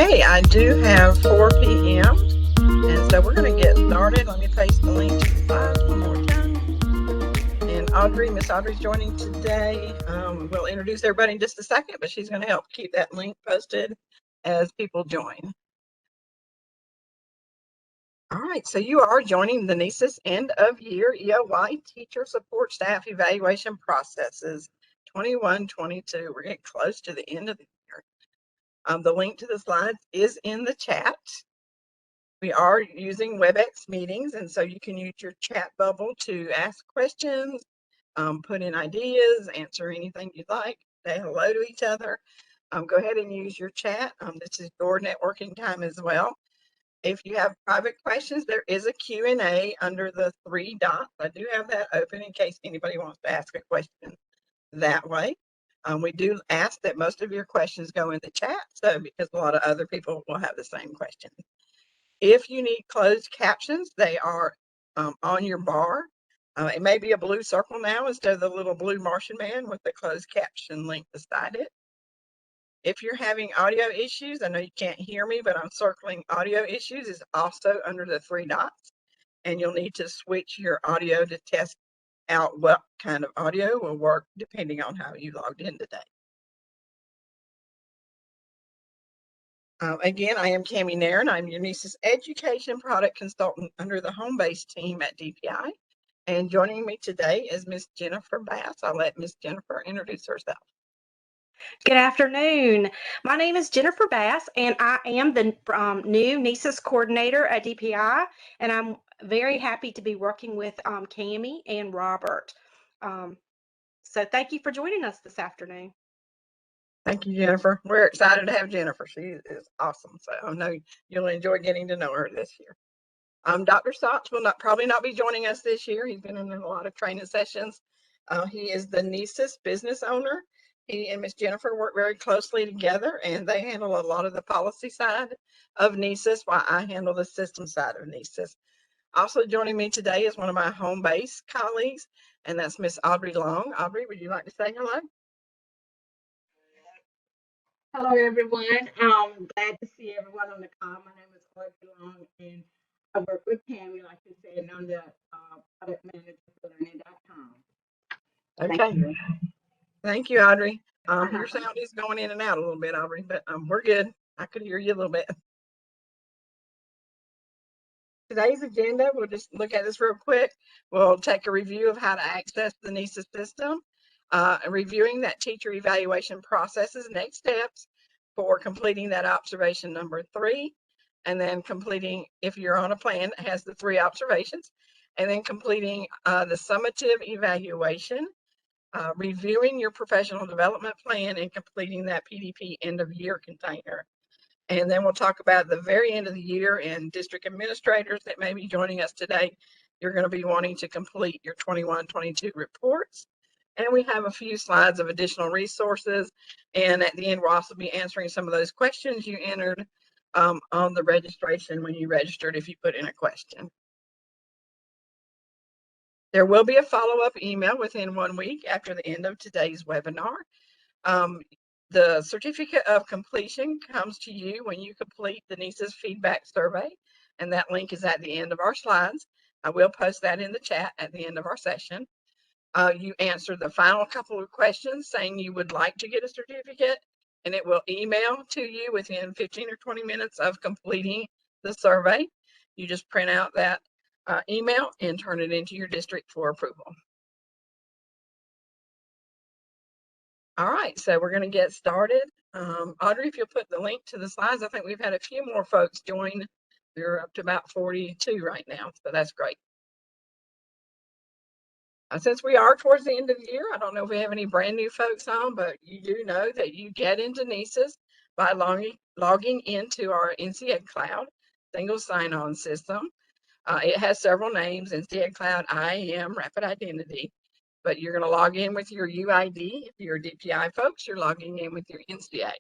Okay, I do have 4 p.m. and so we're going to get started. Let me paste the link to the slides one more time. And Miss Audrey's joining today. We'll introduce everybody in just a second, but she's going to help keep that link posted as people join. All right, so you are joining the NCEES End of Year EOY Teacher Support Staff Evaluation Processes 21-22. We're getting close to the end of the year. The link to the slides is in the chat. We are using Webex Meetings, and so you can use your chat bubble to ask questions, put in ideas, answer anything you'd like, say hello to each other. Go ahead and use your chat. This is your networking time as well. If you have private questions, there is a Q&A under the 3 dots. I do have that open in case anybody wants to ask a question that way. We do ask that most of your questions go in the chat, so because a lot of other people will have the same question. If you need closed captions, they are on your bar. It may be a blue circle now instead of the little blue Martian man with the closed caption link beside it. If you're having audio issues, I know you can't hear me, but I'm circling audio issues is also under the 3 dots. And you'll need to switch your audio to test out what kind of audio will work depending on how you logged in today. Again, I am Cammie Nairn. I'm your NCEES Education Product Consultant under the home base team at DPI. And joining me today is Miss Jennifer Bass. I'll let Miss Jennifer introduce herself. Good afternoon. My name is Jennifer Bass, and I am the new NCEES coordinator at DPI, and I'm very happy to be working with Cammie and Robert. So thank you for joining us this afternoon. Thank you, Jennifer. We're excited to have Jennifer. She is awesome. So I know you'll enjoy getting to know her this year. Dr. Stotts will probably not be joining us this year. He's been in a lot of training sessions. He is the NCEES business owner. He and Miss Jennifer work very closely together, and they handle a lot of the policy side of NCEES while I handle the system side of NCEES. Also joining me today is one of my home base colleagues, and that's Miss Audrey Long. Audrey, would you like to say hello? Hello, everyone. I'm glad to see everyone on the call. My name is Audrey Long, and I work with Cammie, like you said, and I'm the product manager for learning.com. Okay. Thank you. Thank you, Audrey. Your sound is going in and out a little bit, Audrey, but we're good. I could hear you a little bit. Today's agenda, we'll just look at this real quick. We'll take a review of how to access the NCEES system, reviewing that teacher evaluation processes, next steps for completing that observation number 3, and then completing, if you're on a plan that has the 3 observations, and then completing the summative evaluation, reviewing your professional development plan, and completing that PDP end of year container. And then we'll talk about the very end of the year and district administrators that may be joining us today. You're going to be wanting to complete your 21-22 reports. And we have a few slides of additional resources. And at the end, we'll also be answering some of those questions you entered on the registration when you registered if you put in a question. There will be a follow-up email within 1 week after the end of today's webinar. The certificate of completion comes to you when you complete the NCEES feedback survey, and that link is at the end of our slides. I will post that in the chat at the end of our session. You answer the final couple of questions saying you would like to get a certificate, and it will email to you within 15 or 20 minutes of completing the survey. You just print out that email and turn it into your district for approval. All right, so we're going to get started. Audrey, if you'll put the link to the slides, I think we've had a few more folks join. We're up to about 42 right now, so that's great. Since we are towards the end of the year, I don't know if we have any brand new folks on, but you do know that you get into NCEES by logging into our NCEED Cloud single sign-on system. It has several names: NCEED Cloud, IAM, Rapid Identity. But you're going to log in with your UID. If you're DPI folks, you're logging in with your NCID.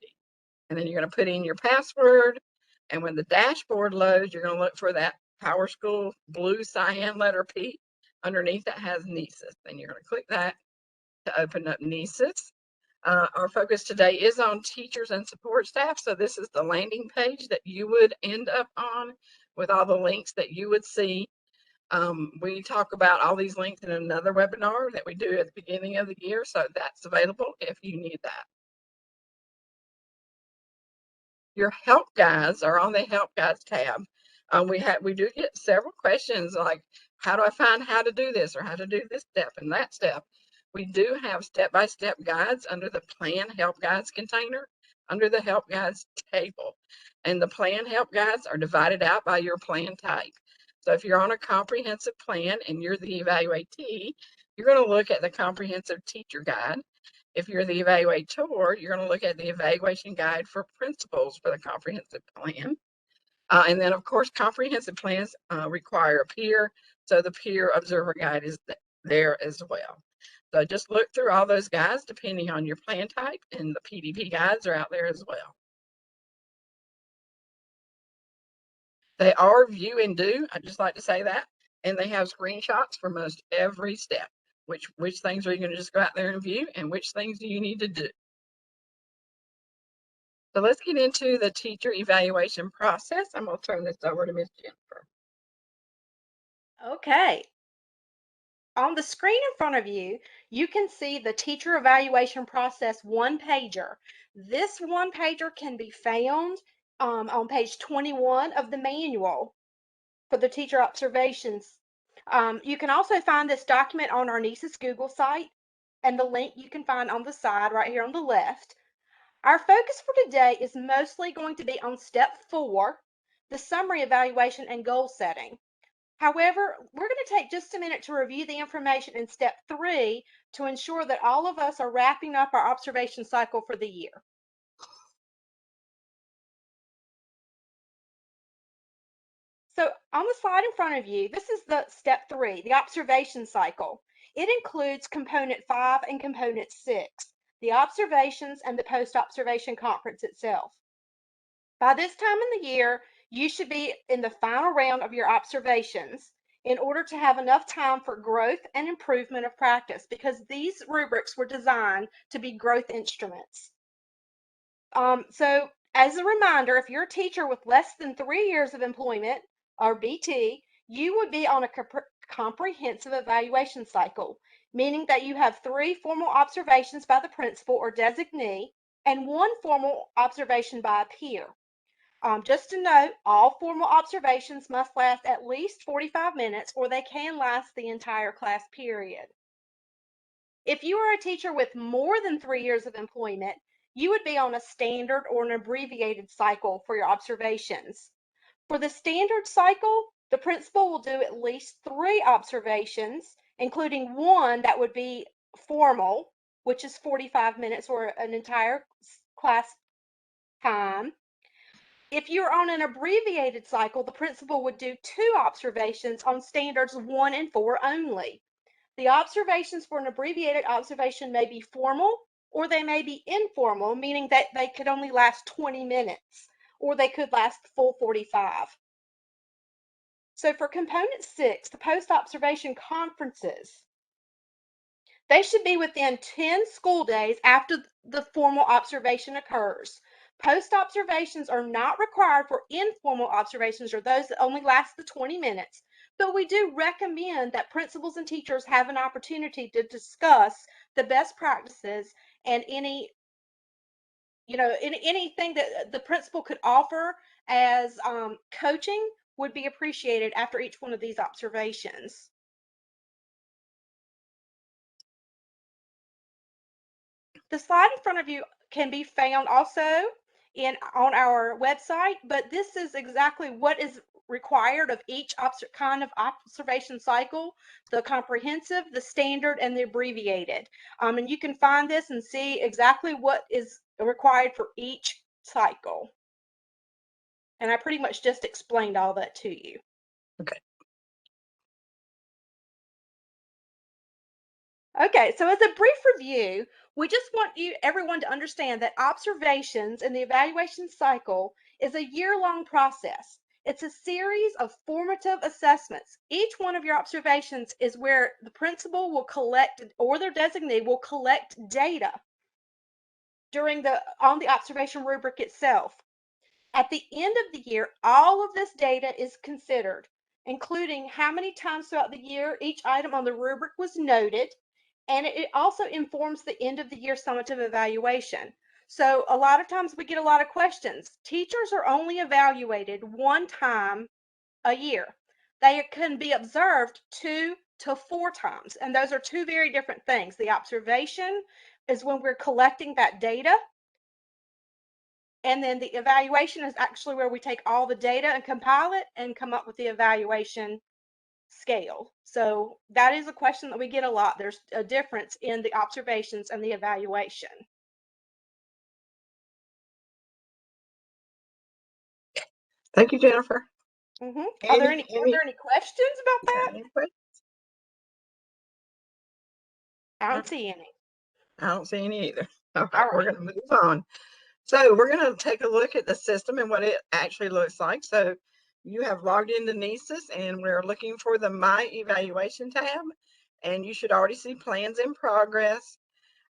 And then you're going to put in your password. And when the dashboard loads, you're going to look for that PowerSchool blue cyan letter P. Underneath that has NCEES. And you're going to click that to open up NCEES. Our focus today is on teachers and support staff. So this is the landing page that you would end up on with all the links that you would see. We talk about all these links in another webinar that we do at the beginning of the year. So that's available if you need that. Your help guides are on the help guides tab. We do get several questions like, how do I find how to do this or how to do this step and that step? We do have step-by-step guides under the plan help guides container under the help guides table. And the plan help guides are divided out by your plan type. So if you're on a comprehensive plan and you're the evaluatee, you're going to look at the comprehensive teacher guide. If you're the evaluator, you're going to look at the evaluation guide for principals for the comprehensive plan. And then, of course, comprehensive plans require a peer, so the peer observer guide is there as well. So just look through all those guides depending on your plan type, and the PDP guides are out there as well. They are view and do, I just like to say that, and they have screenshots for most every step. Which things are you going to just go out there and view, and which things do you need to do? So let's get into the teacher evaluation process. I'm going to turn this over to Ms. Jennifer. Okay. On the screen in front of you, you can see the teacher evaluation process one-pager. This one-pager can be found on page 21 of the manual for the teacher observations. You can also find this document on our NCEES Google site, and the link you can find on the side right here on the left. Our focus for today is mostly going to be on step 4, the summary evaluation and goal setting. However, we're going to take just a minute to review the information in step 3 to ensure that all of us are wrapping up our observation cycle for the year. So on the slide in front of you, this is the step 3, the observation cycle. It includes component 5 and component 6, the observations and the post-observation conference itself. By this time in the year, you should be in the final round of your observations in order to have enough time for growth and improvement of practice, because these rubrics were designed to be growth instruments. So as a reminder, if you're a teacher with less than 3 years of employment, or BT, you would be on a comprehensive evaluation cycle, meaning that you have 3 formal observations by the principal or designee and 1 formal observation by a peer. Just to note, all formal observations must last at least 45 minutes, or they can last the entire class period. If you are a teacher with more than 3 years of employment, you would be on a standard or an abbreviated cycle for your observations. For the standard cycle, the principal will do at least 3 observations, including 1 that would be formal, which is 45 minutes or an entire class time. If you're on an abbreviated cycle, the principal would do 2 observations on standards 1 and 4 only. The observations for an abbreviated observation may be formal or they may be informal, meaning that they could only last 20 minutes or they could last full 45. So for component 6, the post-observation conferences, they should be within 10 school days after the formal observation occurs. Post-observations are not required for informal observations or those that only last the 20 minutes, but we do recommend that principals and teachers have an opportunity to discuss the best practices and anything that the principal could offer as coaching would be appreciated after each one of these observations. The slide in front of you can be found also on our website, but this is exactly what is required of each kind of observation cycle: the comprehensive, the standard, and the abbreviated. And you can find this and see exactly what is required for each cycle. And I pretty much just explained all that to you. Okay. Okay, so as a brief review, we just want everyone to understand that observations in the evaluation cycle is a year-long process. It's a series of formative assessments. Each one of your observations is where the principal will collect, or their designee will collect data on the observation rubric itself. At the end of the year, all of this data is considered, including how many times throughout the year each item on the rubric was noted, and it also informs the end of the year summative evaluation. So a lot of times we get a lot of questions. Teachers are only evaluated one time a year. They can be observed 2 to 4 times, and those are two very different things. The observation is when we're collecting that data, and then the evaluation is actually where we take all the data and compile it and come up with the evaluation scale. So that is a question that we get a lot. There's a difference in the observations and the evaluation. Thank you, Jennifer. Are there any questions about that? Any questions? I don't see any. I don't see any either. All right, we're going to move on. So we're going to take a look at the system and what it actually looks like. So you have logged into NCEES, and we're looking for the My Evaluation tab, and you should already see plans in progress.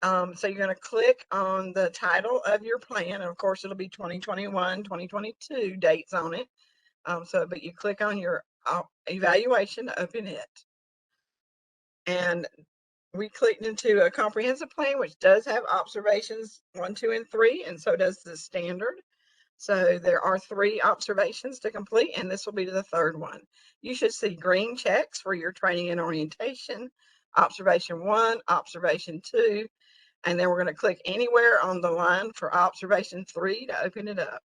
So you're going to click on the title of your plan, and of course it'll be 2021, 2022 dates on it. But you click on your evaluation to open it. And we clicked into a comprehensive plan, which does have observations 1, 2, and 3, and so does the standard. So there are 3 observations to complete, and this will be the 3rd one. You should see green checks for your training and orientation, observation 1, observation 2, and then we're going to click anywhere on the line for observation 3 to open it up.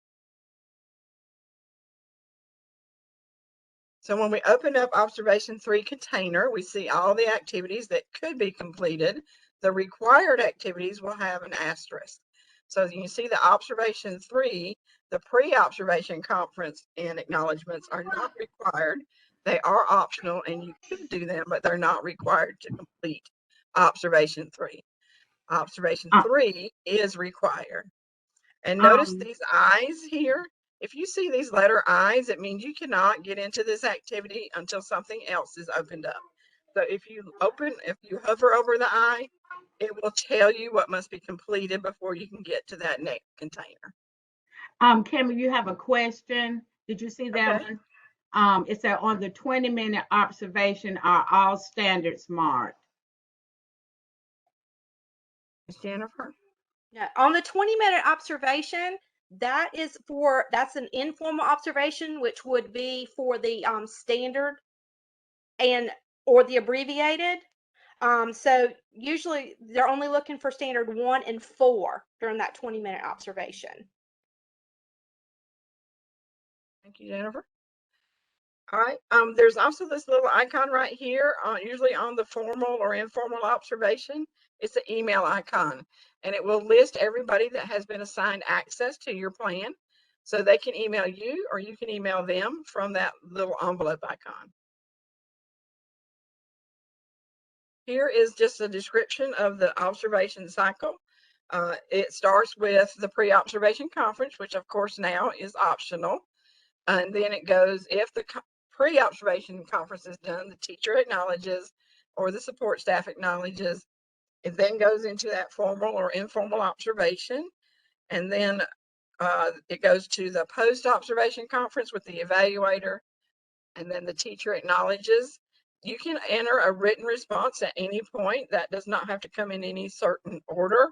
So when we open up observation 3 container, we see all the activities that could be completed. The required activities will have an asterisk. So you can see the observation 3, the pre-observation conference and acknowledgements are not required. They are optional, and you could do them, but they're not required to complete observation 3. Observation 3 is required. And notice these I's here. If you see these letter I's, it means you cannot get into this activity until something else is opened up. So if you hover over the I, it will tell you what must be completed before you can get to that next container. Cameron, you have a question. Did you see that one? It said on the 20-minute observation, are all standards marked? Jennifer? Yeah, on the 20-minute observation, that's an informal observation, which would be for the standard or the abbreviated. So usually they're only looking for standard 1 and 4 during that 20-minute observation. Thank you, Jennifer. All right. There's also this little icon right here, usually on the formal or informal observation. It's an email icon, and it will list everybody that has been assigned access to your plan, so they can email you or you can email them from that little envelope icon. Here is just a description of the observation cycle. It starts with the pre-observation conference, which of course now is optional. And then it goes, if the pre-observation conference is done, the teacher acknowledges or the support staff acknowledges. It then goes into that formal or informal observation. And then it goes to the post-observation conference with the evaluator. And then the teacher acknowledges. You can enter a written response at any point. That does not have to come in any certain order,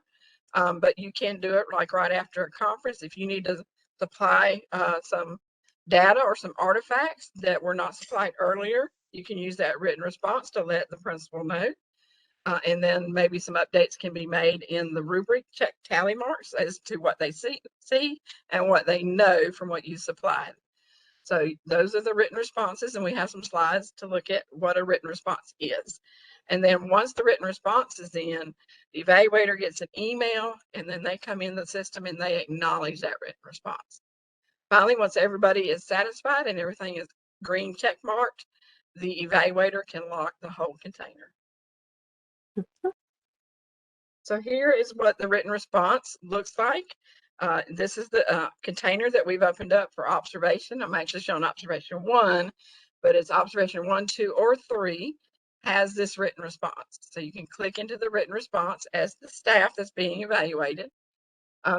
but you can do it like right after a conference. If you need to supply some data or some artifacts that were not supplied earlier, you can use that written response to let the principal know. And then maybe some updates can be made in the rubric check tally marks as to what they see and what they know from what you supplied. So those are the written responses, and we have some slides to look at what a written response is. And then once the written response is in, the evaluator gets an email, and then they come in the system and they acknowledge that written response. Finally, once everybody is satisfied and everything is green check marked, the evaluator can lock the whole container. So here is what the written response looks like. This is the container that we've opened up for observation. I'm actually showing observation 1, but it's observation 1, 2, or 3 has this written response. So you can click into the written response as the staff that's being evaluated.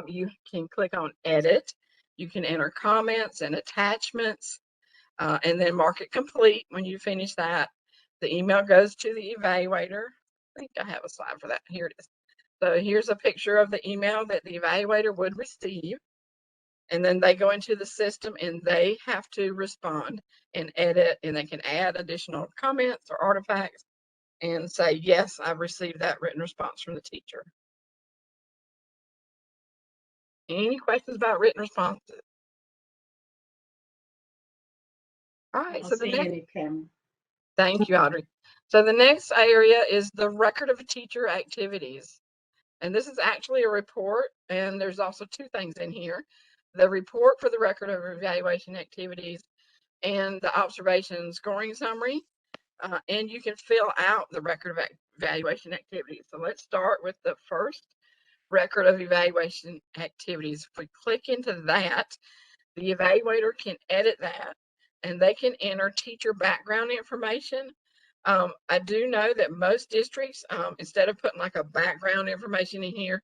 You can click on Edit. You can enter comments and attachments, and then mark it complete. When you finish that, the email goes to the evaluator. I think I have a slide for that. Here it is. So here's a picture of the email that the evaluator would receive. And then they go into the system and they have to respond and edit, and they can add additional comments or artifacts and say, yes, I've received that written response from the teacher. Any questions about written responses? All right, so the next, thank you, Audrey. So the next area is the record of teacher activities. And this is actually a report, and there's also two things in here. The report for the record of evaluation activities and the observation scoring summary. And you can fill out the record of evaluation activities. So let's start with the first record of evaluation activities. If we click into that, the evaluator can edit that, and they can enter teacher background information. I do know that most districts, instead of putting like a background information in here,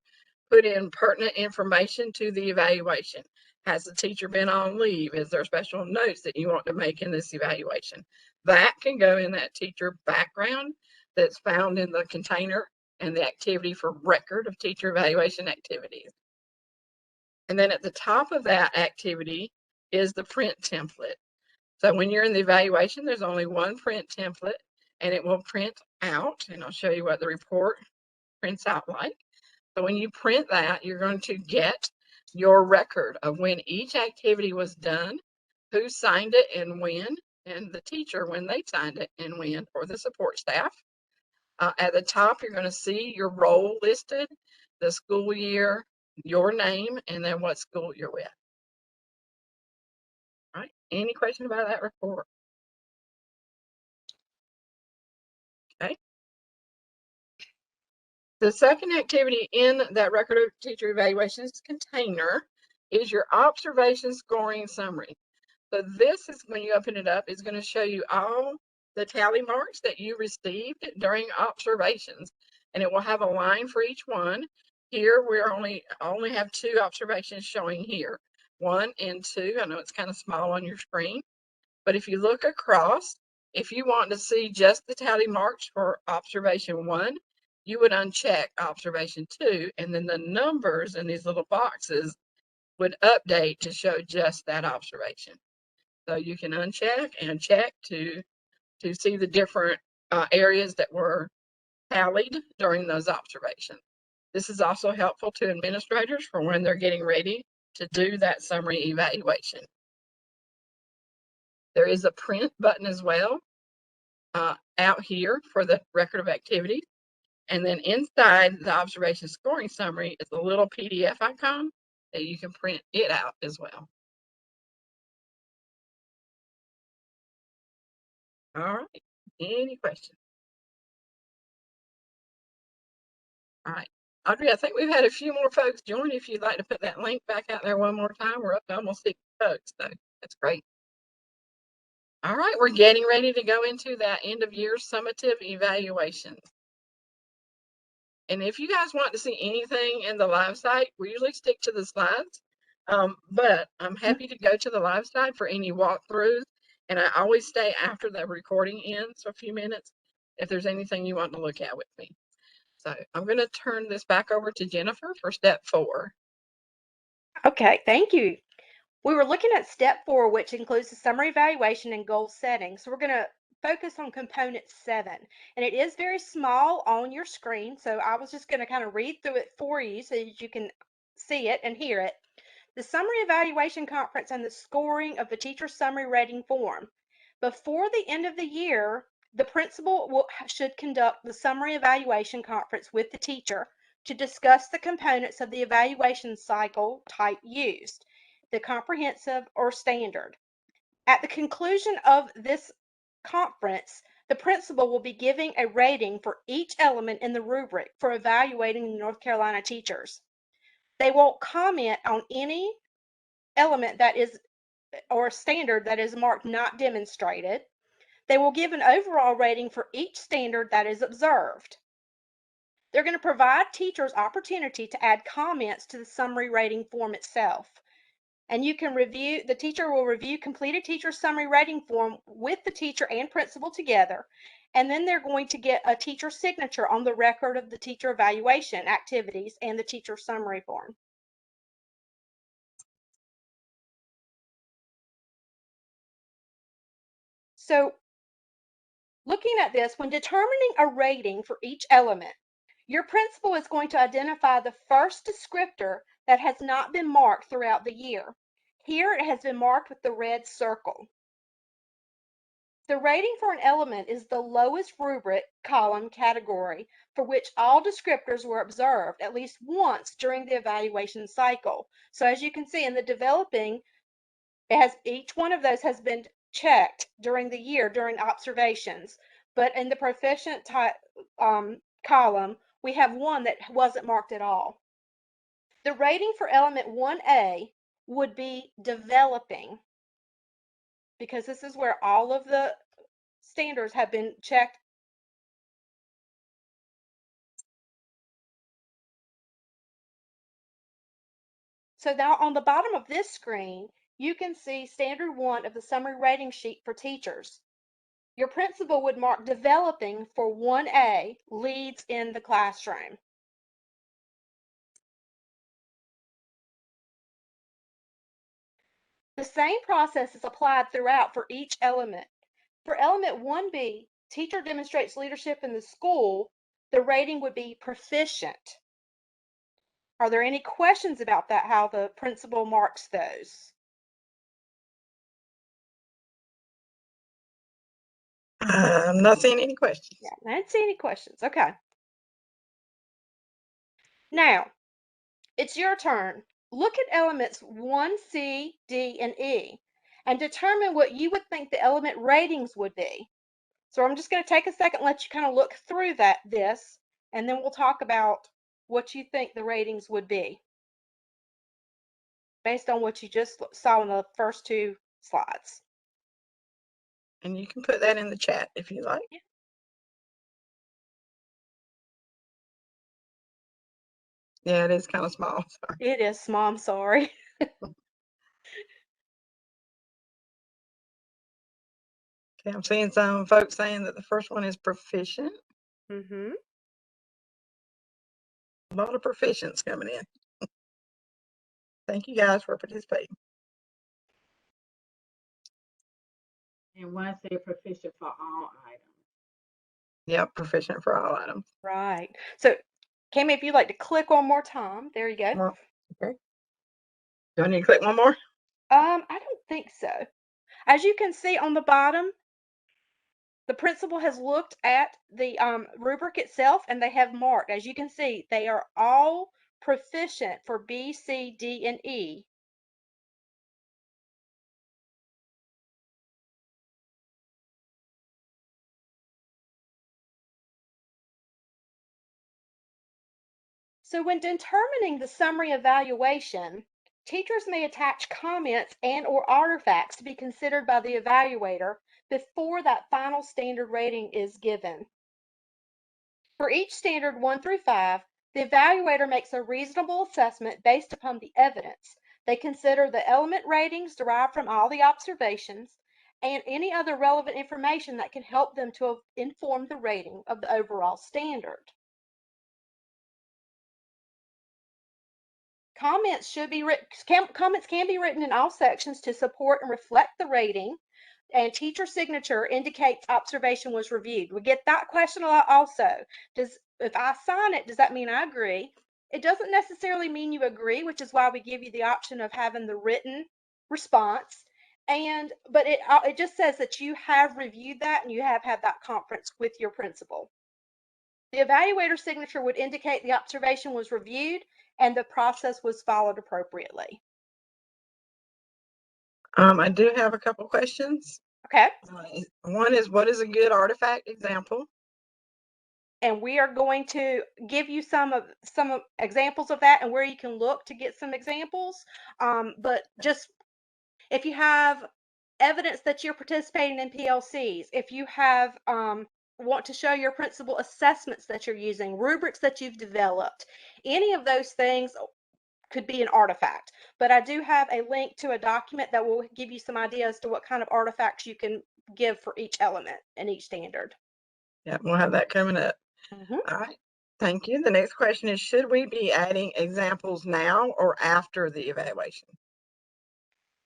put in pertinent information to the evaluation. Has the teacher been on leave? Is there special notes that you want to make in this evaluation? That can go in that teacher background that's found in the container and the activity for record of teacher evaluation activities. And then at the top of that activity is the print template. So when you're in the evaluation, there's only one print template, and it will print out, and I'll show you what the report prints out like. So when you print that, you're going to get your record of when each activity was done, who signed it and when, and the teacher when they signed it and when, or the support staff. At the top, you're going to see your role listed, the school year, your name, and then what school you're with. All right. Any question about that report? Okay. The second activity in that record of teacher evaluations container is your observation scoring summary. So this is, when you open it up, is going to show you all the tally marks that you received during observations, and it will have a line for each one. Here we only have two observations showing here, 1 and 2. I know it's kind of small on your screen, but if you look across, if you want to see just the tally marks for observation 1, you would uncheck observation 2, and then the numbers in these little boxes would update to show just that observation. So you can uncheck and check to see the different areas that were tallied during those observations. This is also helpful to administrators for when they're getting ready to do that summary evaluation. There is a print button as well out here for the record of activities. And then inside the observation scoring summary is a little PDF icon that you can print it out as well. All right. Any questions? All right. Audrey, I think we've had a few more folks join. If you'd like to put that link back out there one more time, we're up to almost 6 folks, so that's great. All right, we're getting ready to go into that end of year summative evaluation. And if you guys want to see anything in the live site, we usually stick to the slides, but I'm happy to go to the live site for any walkthroughs, and I always stay after the recording ends for a few minutes if there's anything you want to look at with me. So I'm going to turn this back over to Jennifer for step 4. Okay, thank you. We were looking at step 4, which includes the summary evaluation and goal setting. So we're going to focus on component 7, and it is very small on your screen. So I was just going to kind of read through it for you so that you can see it and hear it. The summary evaluation conference and the scoring of the teacher summary rating form. Before the end of the year, the principal should conduct the summary evaluation conference with the teacher to discuss the components of the evaluation cycle type used, the comprehensive or standard. At the conclusion of this conference, the principal will be giving a rating for each element in the rubric for evaluating the North Carolina teachers. They won't comment on any element that is or standard that is marked not demonstrated. They will give an overall rating for each standard that is observed. They're going to provide teachers opportunity to add comments to the summary rating form itself. And you can review, the teacher will review completed teacher summary rating form with the teacher and principal together. And then they're going to get a teacher signature on the record of the teacher evaluation activities and the teacher summary form. So looking at this, when determining a rating for each element, your principal is going to identify the first descriptor that has not been marked throughout the year. Here it has been marked with the red circle. The rating for an element is the lowest rubric column category for which all descriptors were observed at least once during the evaluation cycle. So as you can see in the developing, each one of those has been checked during the year during observations. But in the proficient column, we have one that wasn't marked at all. The rating for element 1A would be developing, because this is where all of the standards have been checked. So now on the bottom of this screen, you can see standard 1 of the summary rating sheet for teachers. Your principal would mark developing for 1A, leads in the classroom. The same process is applied throughout for each element. For element 1B, teacher demonstrates leadership in the school, the rating would be proficient. Are there any questions about that, how the principal marks those? I'm not seeing any questions. Yeah, I didn't see any questions. Okay. Now, it's your turn. Look at elements 1, C, D, and E and determine what you would think the element ratings would be. So I'm just going to take a second and let you kind of look through this, and then we'll talk about what you think the ratings would be based on what you just saw in the first 2 slides. And you can put that in the chat if you like. Yeah. Yeah, it is kind of small. Sorry. It is small, I'm sorry. Okay, I'm seeing some folks saying that the first one is proficient. Mm-hmm. A lot of proficients coming in. Thank you guys for participating. And one say proficient for all items. Yep, proficient for all items. Right. So, Cami, if you'd like to click one more time, there you go. Well, okay. Do I need to click one more? I don't think so. As you can see on the bottom, the principal has looked at the rubric itself and they have marked. As you can see, they are all proficient for B, C, D, and E. So when determining the summary evaluation, teachers may attach comments and/or artifacts to be considered by the evaluator before that final standard rating is given. For each standard 1 through 5, the evaluator makes a reasonable assessment based upon the evidence. They consider the element ratings derived from all the observations and any other relevant information that can help them to inform the rating of the overall standard. Comments can be written in all sections to support and reflect the rating, and teacher signature indicates observation was reviewed. We get that question a lot also. If I sign it, does that mean I agree? It doesn't necessarily mean you agree, which is why we give you the option of having the written response. But it just says that you have reviewed that and you have had that conference with your principal. The evaluator signature would indicate the observation was reviewed and the process was followed appropriately. I do have a couple questions. Okay. One is, what is a good artifact example? And we are going to give you some examples of that and where you can look to get some examples. But just if you have evidence that you're participating in PLCs, if you have want to show your principal assessments that you're using, rubrics that you've developed. Any of those things could be an artifact. But I do have a link to a document that will give you some ideas to what kind of artifacts you can give for each element and each standard. Yeah, we'll have that coming up. All right. Thank you. The next question is, should we be adding examples now or after the evaluation?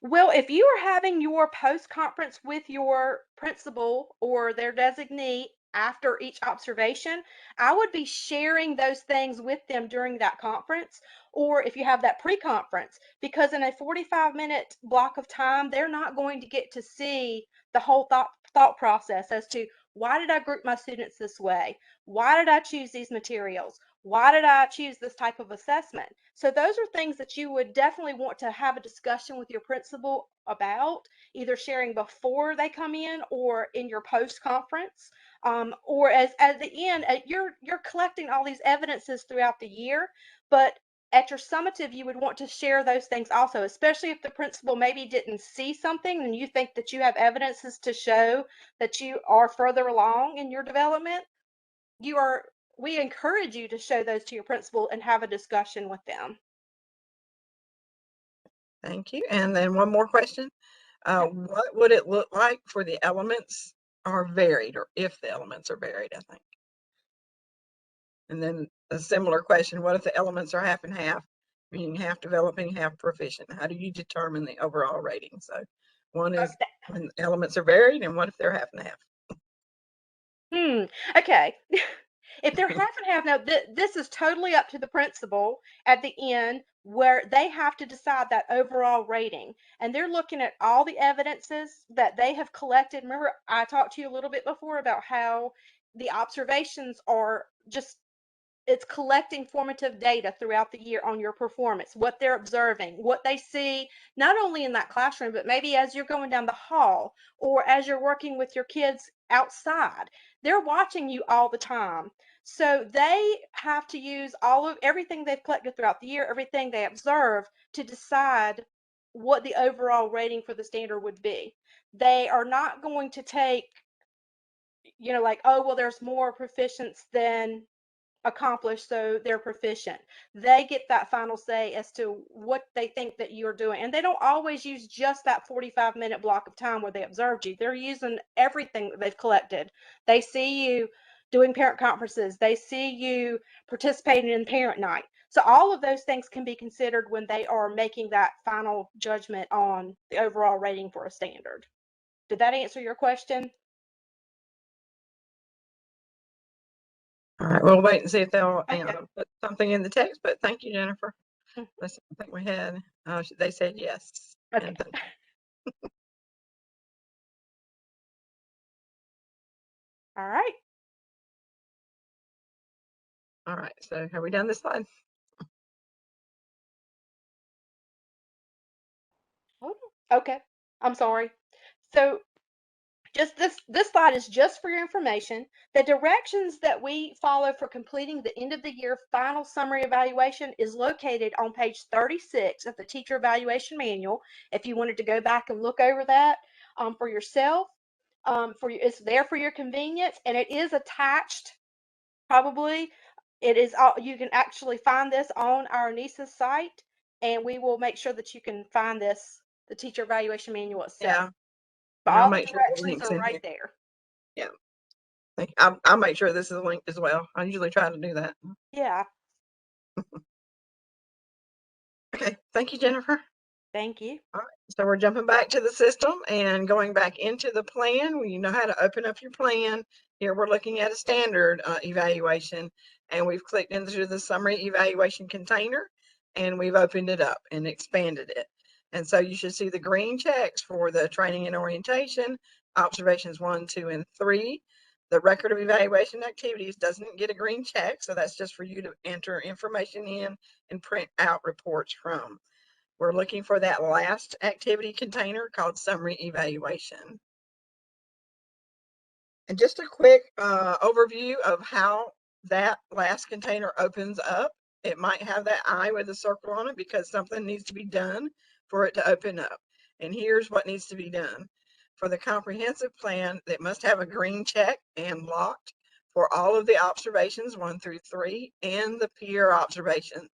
Well, if you are having your post-conference with your principal or their designee after each observation, I would be sharing those things with them during that conference, or if you have that pre-conference, because in a 45-minute block of time, they're not going to get to see the whole thought process as to why did I group my students this way? Why did I choose these materials? Why did I choose this type of assessment? So those are things that you would definitely want to have a discussion with your principal about, either sharing before they come in or in your post conference, or as at the end. You're collecting all these evidences throughout the year, but at your summative, you would want to share those things also, especially if the principal maybe didn't see something and you think that you have evidences to show that you are further along in your development. We encourage you to show those to your principal and have a discussion with them. Thank you. And then one more question. What would it look like for the elements are varied, or if the elements are varied, I think. And then a similar question, what if the elements are half and half, meaning half developing, half proficient? How do you determine the overall rating? So one is when elements are varied, and what if they're half and half? Okay. If they're half and half, now this is totally up to the principal at the end, where they have to decide that overall rating. And they're looking at all the evidences that they have collected. Remember, I talked to you a little bit before about how the observations are just, it's collecting formative data throughout the year on your performance, what they're observing, what they see, not only in that classroom, but maybe as you're going down the hall or as you're working with your kids outside. They're watching you all the time. So they have to use all of everything they've collected throughout the year, everything they observe, to decide what the overall rating for the standard would be. They are not going to take, like, oh, well, there's more proficients than accomplished, so they're proficient. They get that final say as to what they think that you're doing. And they don't always use just that 45-minute block of time where they observed you. They're using everything that they've collected. They see you doing parent conferences. They see you participating in parent night. So all of those things can be considered when they are making that final judgment on the overall rating for a standard. Did that answer your question? All right, we'll wait and see if they'll Okay. put something in the text, but thank you, Jennifer. Mhm. I think we had, they said yes. Okay. And thank you. All right. All right, so have we done this slide? Okay. I'm sorry. So just this slide is just for your information. The directions that we follow for completing the end of the year final summary evaluation is located on page 36 of the teacher evaluation manual. If you wanted to go back and look over that for yourself, it's there for your convenience, and it is attached. Probably, it is all, you can actually find this on our NCEES site, and we will make sure that you can find the teacher evaluation manual itself. Yeah. But I'll all the make sure the directions link's are in right here. there. Yeah. I'll make sure this is linked as well. I usually try to do that. Yeah. Okay. Thank you, Jennifer. Thank you. All right. So we're jumping back to the system and going back into the plan. You know how to open up your plan. Here we're looking at a standard evaluation, and we've clicked into the summary evaluation container, and we've opened it up and expanded it. And so you should see the green checks for the training and orientation, observations 1, 2, and 3. The record of evaluation activities doesn't get a green check, so that's just for you to enter information in and print out reports from. We're looking for that last activity container called summary evaluation. And just a quick overview of how that last container opens up. It might have that eye with a circle on it because something needs to be done for it to open up. And here's what needs to be done. For the comprehensive plan, it must have a green check and locked for all of the observations 1 through 3 and the peer observation.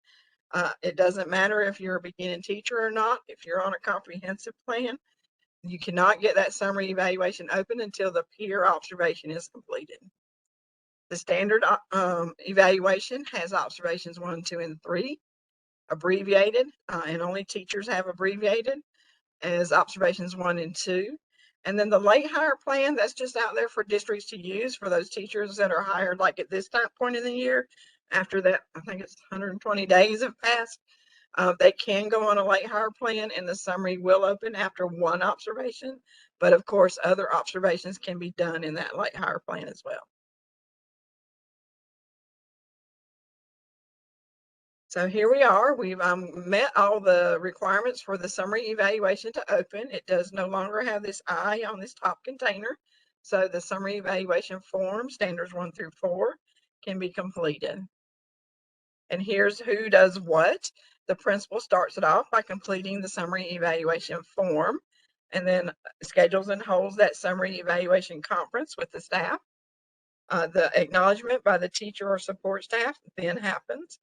It doesn't matter if you're a beginning teacher or not. If you're on a comprehensive plan, you cannot get that summary evaluation open until the peer observation is completed. The standard evaluation has observations 1, 2, and 3 abbreviated, and only teachers have abbreviated as observations 1 and 2. And then the late hire plan, that's just out there for districts to use for those teachers that are hired like at this point in the year. After that, I think it's 120 days have passed. They can go on a late hire plan, and the summary will open after 1 observation. But of course, other observations can be done in that late hire plan as well. So here we are. We've met all the requirements for the summary evaluation to open. It does no longer have this I on this top container. So the summary evaluation form, standards 1 through 4, can be completed. And here's who does what. The principal starts it off by completing the summary evaluation form, and then schedules and holds that summary evaluation conference with the staff. The acknowledgement by the teacher or support staff then happens.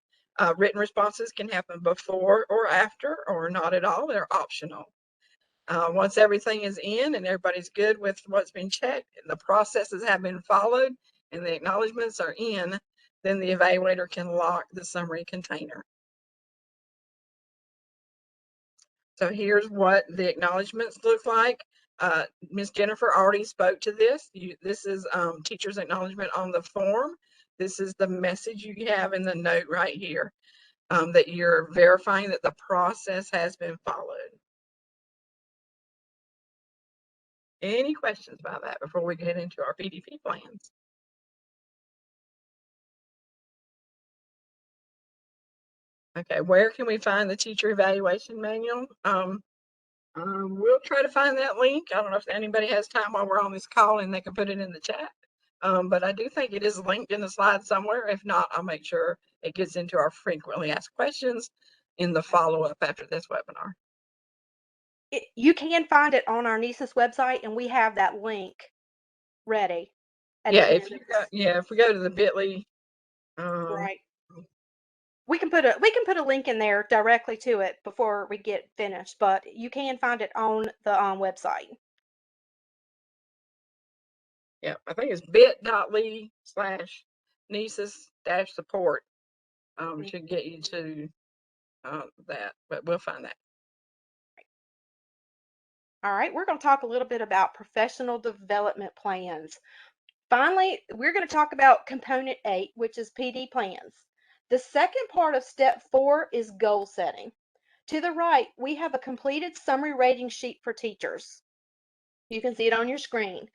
Written responses can happen before or after, or not at all. They're optional. Once everything is in and everybody's good with what's been checked, the processes have been followed, and the acknowledgements are in, then the evaluator can lock the summary container. So here's what the acknowledgements look like. Ms. Jennifer already spoke to this. This is teacher's acknowledgement on the form. This is the message you have in the note right here, that you're verifying that the process has been followed. Any questions about that before we get into our PDP plans? Okay, where can we find the teacher evaluation manual? We'll try to find that link. I don't know if anybody has time while we're on this call and they can put it in the chat. But I do think it is linked in the slide somewhere. If not, I'll make sure it gets into our frequently asked questions in the follow-up after this webinar. You can find it on our NCEES website, and we have that link ready. Yeah, if we go to the bit.ly, right. We can put a link in there directly to it before we get finished, but you can find it on the website. Yeah, I think it's bit.ly/NCEES-support should get you to that, but we'll find that. All right, we're going to talk a little bit about professional development plans. Finally, we're going to talk about component 8, which is PD plans. The second part of step 4 is goal setting. To the right, we have a completed summary rating sheet for teachers. You can see it on your screen.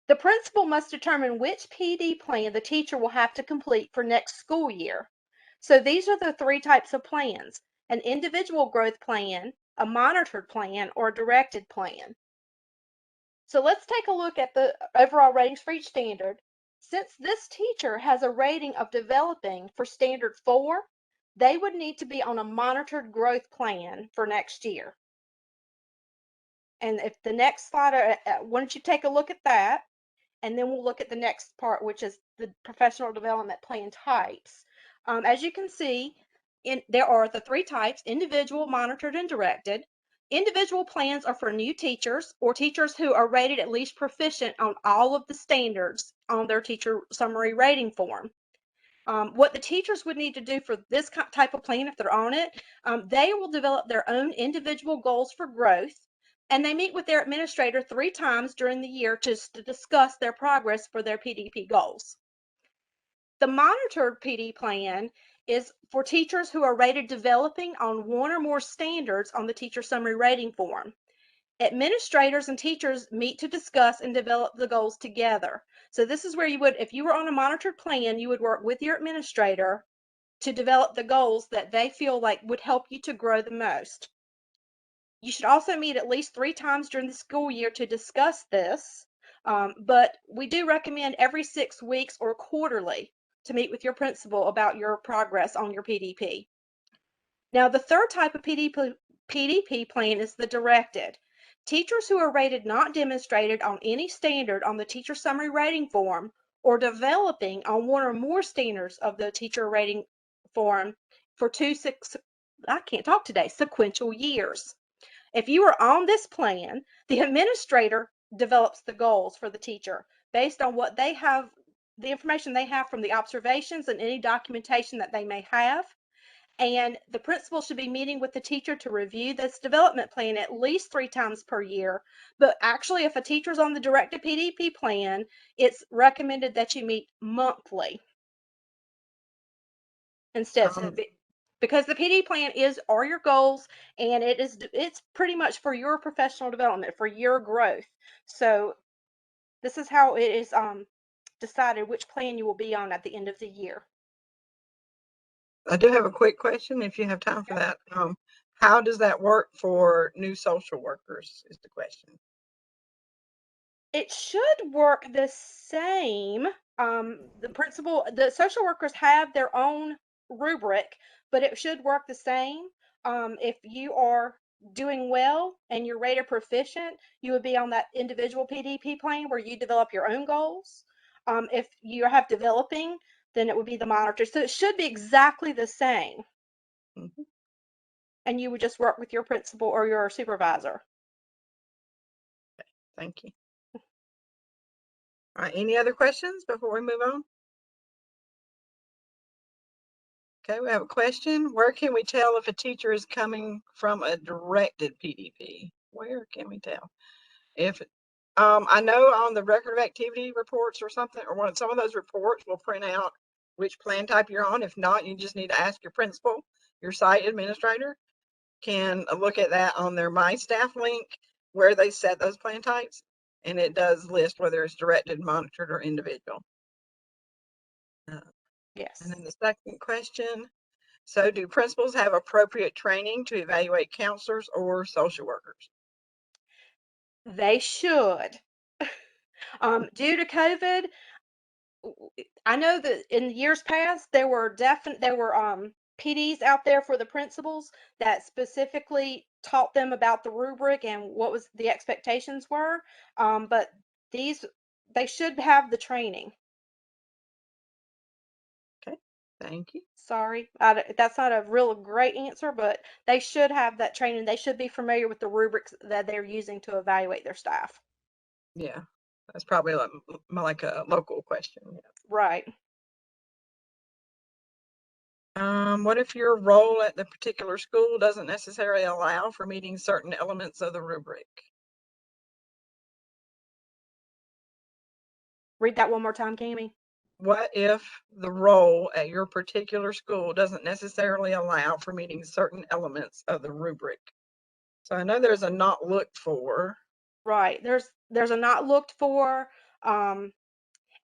The principal must determine which PD plan the teacher will have to complete for next school year. So these are the 3 types of plans: an individual growth plan, a monitored plan, or a directed plan. So let's take a look at the overall ratings for each standard. Since this teacher has a rating of developing for standard 4, they would need to be on a monitored growth plan for next year. And if the next slide, why don't you take a look at that, and then we'll look at the next part, which is the professional development plan types. As you can see, there are the 3 types: individual, monitored, and directed. Individual plans are for new teachers or teachers who are rated at least proficient on all of the standards on their teacher summary rating form. What the teachers would need to do for this type of plan, if they're on it, they will develop their own individual goals for growth, and they meet with their administrator 3 times during the year to discuss their progress for their PDP goals. The monitored PD plan is for teachers who are rated developing on 1 or more standards on the teacher summary rating form. Administrators and teachers meet to discuss and develop the goals together. So this is where you would, if you were on a monitored plan, you would work with your administrator to develop the goals that they feel like would help you to grow the most. You should also meet at least 3 times during the school year to discuss this, but we do recommend every 6 weeks or quarterly to meet with your principal about your progress on your PDP. Now, the third type of PDP plan is the directed. Teachers who are rated not demonstrated on any standard on the teacher summary rating form or developing on one or more standards of the teacher rating form for sequential years. If you are on this plan, the administrator develops the goals for the teacher based on what they have, the information they have from the observations and any documentation that they may have. And the principal should be meeting with the teacher to review this development plan at least 3 times per year. But actually, if a teacher's on the directed PDP plan, it's recommended that you meet monthly instead. Because the PD plan are your goals, and it's pretty much for your professional development, for your growth. So this is how it is decided which plan you will be on at the end of the year. I do have a quick question if you have time for that. How does that work for new social workers is the question. It should work the same. The social workers have their own rubric, but it should work the same. If you are doing well and you're rated proficient, you would be on that individual PDP plan where you develop your own goals. If you have developing, then it would be the monitor. So it should be exactly the same. Mm-hmm. And you would just work with your principal or your supervisor. Okay, thank you. All right, any other questions before we move on? Okay, we have a question. Where can we tell if a teacher is coming from a directed PDP? Where can we tell? If I know on the record of activity reports or something, or some of those reports will print out which plan type you're on. If not, you just need to ask your principal. Your site administrator can look at that on their My Staff link where they set those plan types, and it does list whether it's directed, monitored, or individual. Yes. And then the second question, so do principals have appropriate training to evaluate counselors or social workers? They should. Due to COVID, I know that in years past there were PDs out there for the principals that specifically taught them about the rubric and what was the expectations were. But they should have the training. Okay, thank you. Sorry, that's not a real great answer, but they should have that training. They should be familiar with the rubrics that they're using to evaluate their staff. Yeah, that's probably like a local question. Yeah. Right. What if your role at the particular school doesn't necessarily allow for meeting certain elements of the rubric? Read that one more time, Cami. What if the role at your particular school doesn't necessarily allow for meeting certain elements of the rubric? So I know there's a not looked for. Right. There's a not looked for. And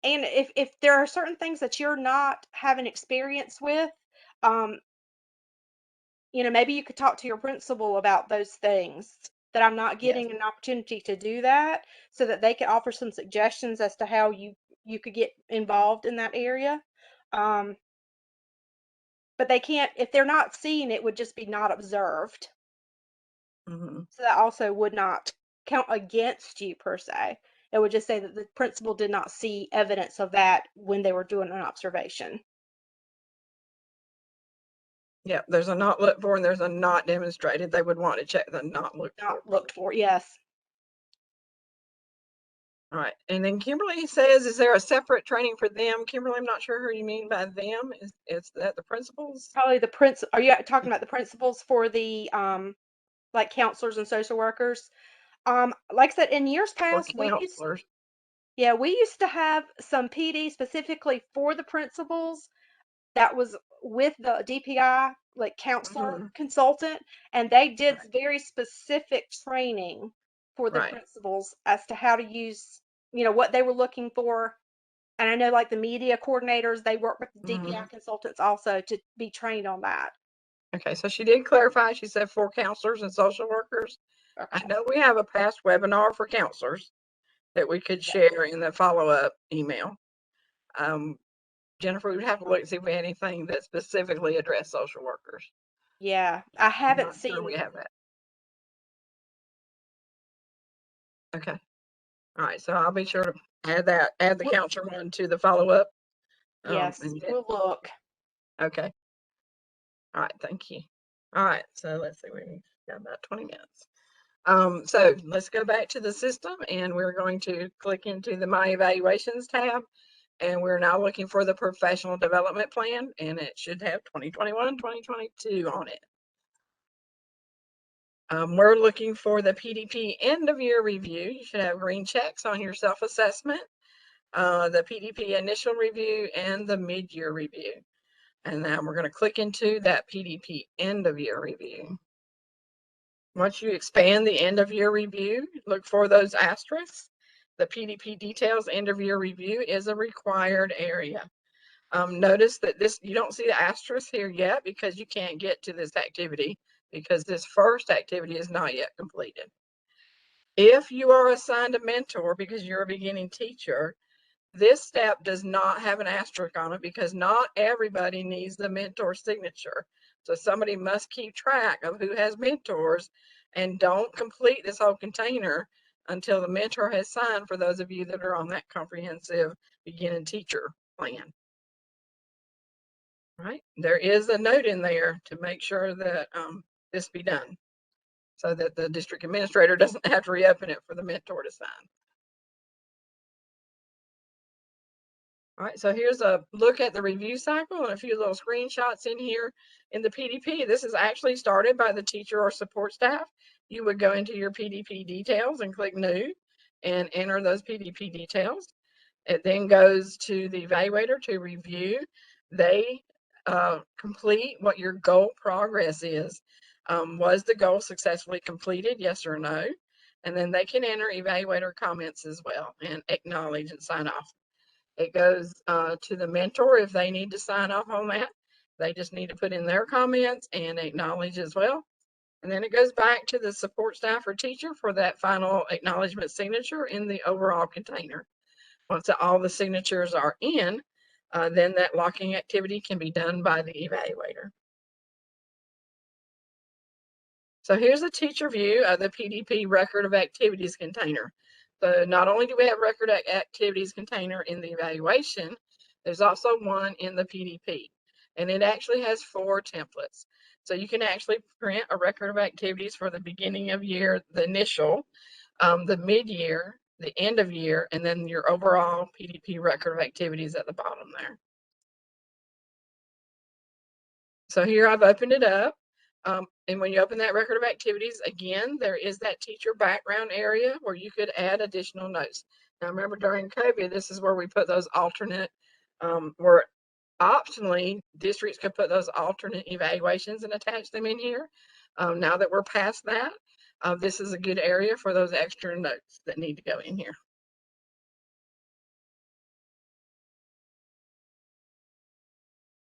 if there are certain things that you're not having experience with, maybe you could talk to your principal about those things that I'm not Yes. getting an opportunity to do that, so that they could offer some suggestions as to how you could get involved in that area. But they can't, if they're not seeing it, would just be not observed. Mm-hmm. So that also would not count against you per se. It would just say that the principal did not see evidence of that when they were doing an observation. Yeah, there's a not looked for and there's a not demonstrated. They would want to check the not looked for. Not looked for, yes. All right. And then Kimberly says, is there a separate training for them? Kimberly, I'm not sure who you mean by them. Is that the principals? Probably are you talking about the principals for the like counselors and social workers? Like I said, in years Or past, counselors? we used to have some PD specifically for the principals that was with the DPI, like counselor consultant, and they did very specific training for the principals as to how to use, what they were looking for. And I know like the media coordinators, they work with the DPI consultants also to be trained on that. Okay, so she did clarify. She said for counselors and social workers. Okay. I know we have a past webinar for counselors that we could share in the follow-up email. Jennifer, we'd have to look and see if we had anything that specifically addressed social workers. Yeah, I haven't Not seen. sure we have that. Okay. All right. So I'll be sure to add the counselor one to the follow-up. Yes, we'll look. Okay. All right. Thank you. All right. So let's see. We've got about 20 minutes. So let's go back to the system, and we're going to click into the My Evaluations tab, and we're now looking for the Professional Development Plan, and it should have 2021, 2022 on it. We're looking for the PDP End of Year Review. You should have green checks on your self-assessment, the PDP Initial Review, and the Mid-Year Review. And now we're going to click into that PDP End of Year Review. Once you expand the End of Year Review, look for those asterisks. The PDP Details End of Year Review is a required area. Notice that you don't see the asterisk here yet because you can't get to this activity because this first activity is not yet completed. If you are assigned a mentor because you're a beginning teacher, this step does not have an asterisk on it because not everybody needs the mentor signature. So somebody must keep track of who has mentors, and don't complete this whole container until the mentor has signed, for those of you that are on that comprehensive beginning teacher plan. Right? There is a note in there to make sure that this be done so that the district administrator doesn't have to reopen it for the mentor to sign. All right, so here's a look at the review cycle and a few little screenshots in here in the PDP. This is actually started by the teacher or support staff. You would go into your PDP details and click new and enter those PDP details. It then goes to the evaluator to review. They complete what your goal progress is. Was the goal successfully completed, yes or no? And then they can enter evaluator comments as well and acknowledge and sign off. It goes to the mentor if they need to sign off on that. They just need to put in their comments and acknowledge as well. And then it goes back to the support staff or teacher for that final acknowledgement signature in the overall container. Once all the signatures are in, then that locking activity can be done by the evaluator. So here's a teacher view of the PDP Record of Activities container. So not only do we have Record of Activities container in the evaluation, there's also one in the PDP. And it actually has 4 templates. So you can actually print a Record of Activities for the beginning of year, the initial, the mid-year, the end of year, and then your overall PDP Record of Activities at the bottom there. So here I've opened it up. And when you open that Record of Activities, again, there is that teacher background area where you could add additional notes. Now, remember, during COVID, this is where we put those alternate, where optionally districts could put those alternate evaluations and attach them in here. Now that we're past that, this is a good area for those extra notes that need to go in here.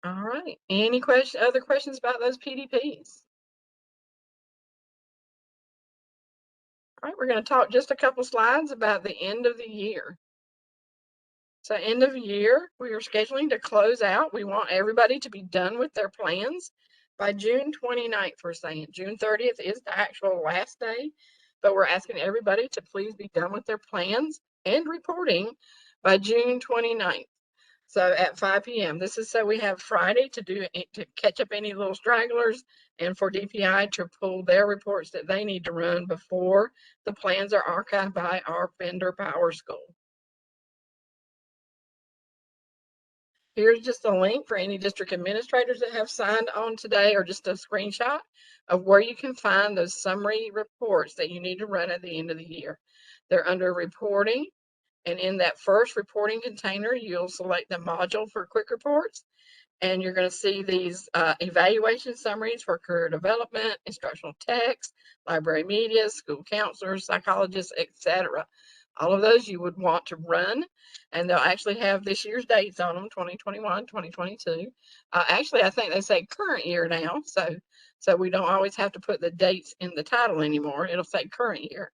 All right. Any other questions about those PDPs? All right, we're going to talk just a couple slides about the end of the year. So end of year, we are scheduling to close out. We want everybody to be done with their plans by June 29th, we're saying. June 30th is the actual last day, but we're asking everybody to please be done with their plans and reporting by June 29th. So at 5 p.m. This is so we have Friday to catch up any little stragglers and for DPI to pull their reports that they need to run before the plans are archived by our vendor PowerSchool. Here's just a link for any district administrators that have signed on today, or just a screenshot of where you can find those summary reports that you need to run at the end of the year. They're under reporting. And in that first reporting container, you'll select the module for quick reports. And you're going to see these evaluation summaries for career development, instructional text, library media, school counselors, psychologists, etc. All of those you would want to run, and they'll actually have this year's dates on them, 2021, 2022. Actually, I think they say current year now, so we don't always have to put the dates in the title anymore. It'll say current year.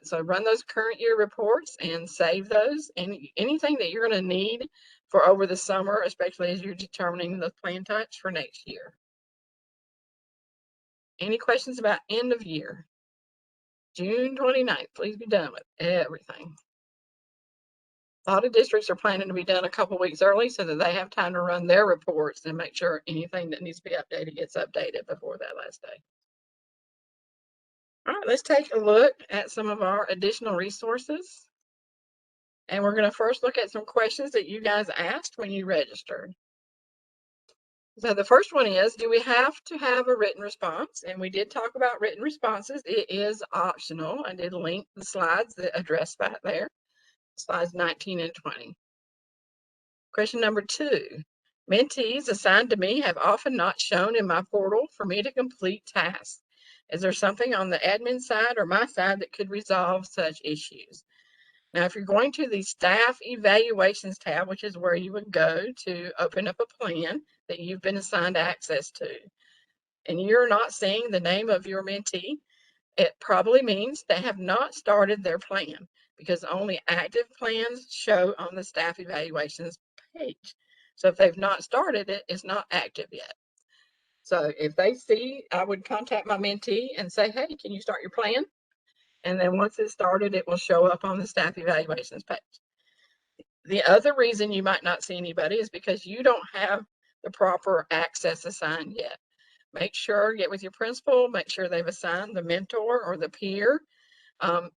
So run those current year reports and save those. And anything that you're going to need for over the summer, especially as you're determining the plan types for next year. Any questions about end of year? June 29th, please be done with everything. A lot of districts are planning to be done a couple weeks early so that they have time to run their reports and make sure anything that needs to be updated gets updated before that last day. All right, let's take a look at some of our additional resources. And we're going to first look at some questions that you guys asked when you registered. So the first one is, do we have to have a written response? And we did talk about written responses. It is optional. I did link the slides that address that there, slides 19 and 20. Question number 2, mentees assigned to me have often not shown in my portal for me to complete tasks. Is there something on the admin side or my side that could resolve such issues? Now, if you're going to the Staff Evaluations tab, which is where you would go to open up a plan that you've been assigned access to, and you're not seeing the name of your mentee, it probably means they have not started their plan, because only active plans show on the Staff Evaluations page. So if they've not started it, it's not active yet. So if they see, I would contact my mentee and say, hey, can you start your plan? And then once it's started, it will show up on the Staff Evaluations page. The other reason you might not see anybody is because you don't have the proper access assigned yet. Make sure, get with your principal, make sure they've assigned the mentor or the peer.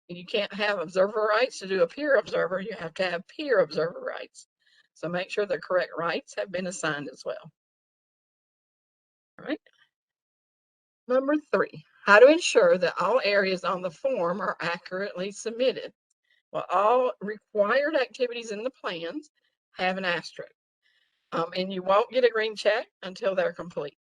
You can't have observer rights to do a peer observer. You have to have peer observer rights. So make sure the correct rights have been assigned as well. All right. Number 3, how to ensure that all areas on the form are accurately submitted. Well, all required activities in the plans have an asterisk, and you won't get a green check until they're complete.